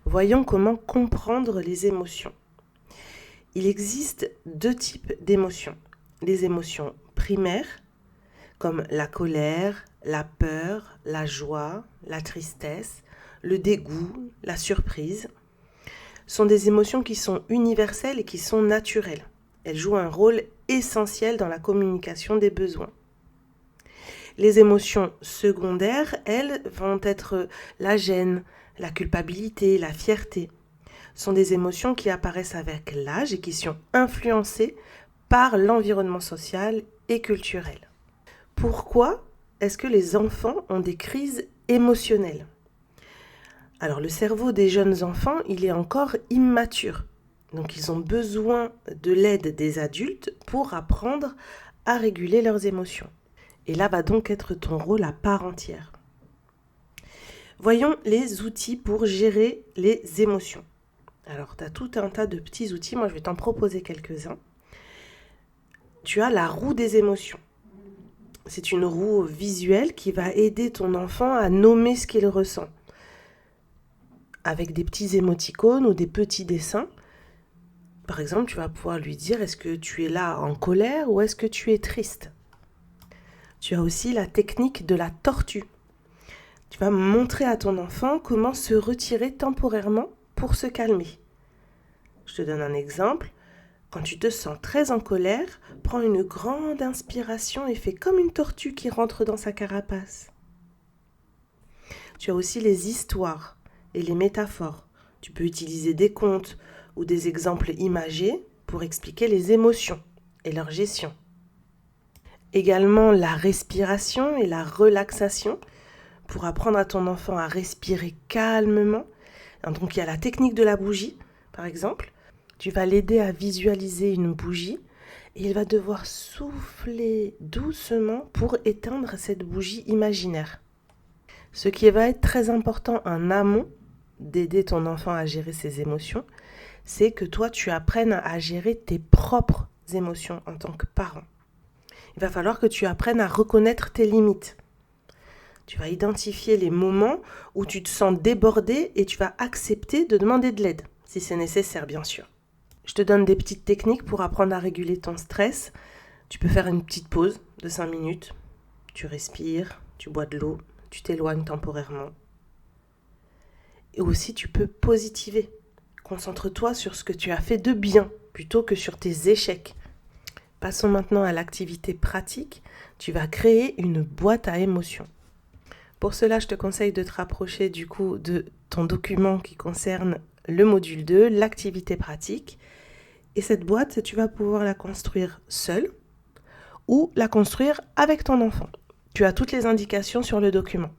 Voyons comment comprendre les émotions. Il existe 2 types d'émotions. Les émotions primaires, comme la colère, la peur, la joie, la tristesse, le dégoût, la surprise, sont des émotions qui sont universelles et qui sont naturelles. Elles jouent un rôle essentiel dans la communication des besoins. Les émotions secondaires, elles, vont être la gêne, la culpabilité, la fierté. Ce sont des émotions qui apparaissent avec l'âge et qui sont influencées par l'environnement social et culturel. Pourquoi est-ce que les enfants ont des crises émotionnelles ? Alors le cerveau des jeunes enfants, il est encore immature. Donc ils ont besoin de l'aide des adultes pour apprendre à réguler leurs émotions. Et là va donc être ton rôle à part entière. Voyons les outils pour gérer les émotions. Alors tu as tout un tas de petits outils, moi je vais t'en proposer quelques-uns. Tu as la roue des émotions. C'est une roue visuelle qui va aider ton enfant à nommer ce qu'il ressent. Avec des petits émoticônes ou des petits dessins. Par exemple, tu vas pouvoir lui dire, est-ce que tu es là en colère ou est-ce que tu es triste ? Tu as aussi la technique de la tortue. Tu vas montrer à ton enfant comment se retirer temporairement pour se calmer. Je te donne un exemple. Quand tu te sens très en colère, prends une grande inspiration et fais comme une tortue qui rentre dans sa carapace. Tu as aussi les histoires et les métaphores. Tu peux utiliser des contes ou des exemples imagés pour expliquer les émotions et leur gestion. Également la respiration et la relaxation pour apprendre à ton enfant à respirer calmement. Donc il y a la technique de la bougie, par exemple. Tu vas l'aider à visualiser une bougie et il va devoir souffler doucement pour éteindre cette bougie imaginaire. Ce qui va être très important en amont d'aider ton enfant à gérer ses émotions, c'est que toi tu apprennes à gérer tes propres émotions en tant que parent. Il va falloir que tu apprennes à reconnaître tes limites. Tu vas identifier les moments où tu te sens débordé et tu vas accepter de demander de l'aide, si c'est nécessaire bien sûr. Je te donne des petites techniques pour apprendre à réguler ton stress. Tu peux faire une petite pause de 5 minutes. Tu respires, tu bois de l'eau, tu t'éloignes temporairement. Et aussi tu peux positiver. Concentre-toi sur ce que tu as fait de bien plutôt que sur tes échecs. Passons maintenant à l'activité pratique. Tu vas créer une boîte à émotions. Pour cela, je te conseille de te rapprocher du coup de ton document qui concerne le module 2, l'activité pratique. Et cette boîte, tu vas pouvoir la construire seule ou la construire avec ton enfant. Tu as toutes les indications sur le document.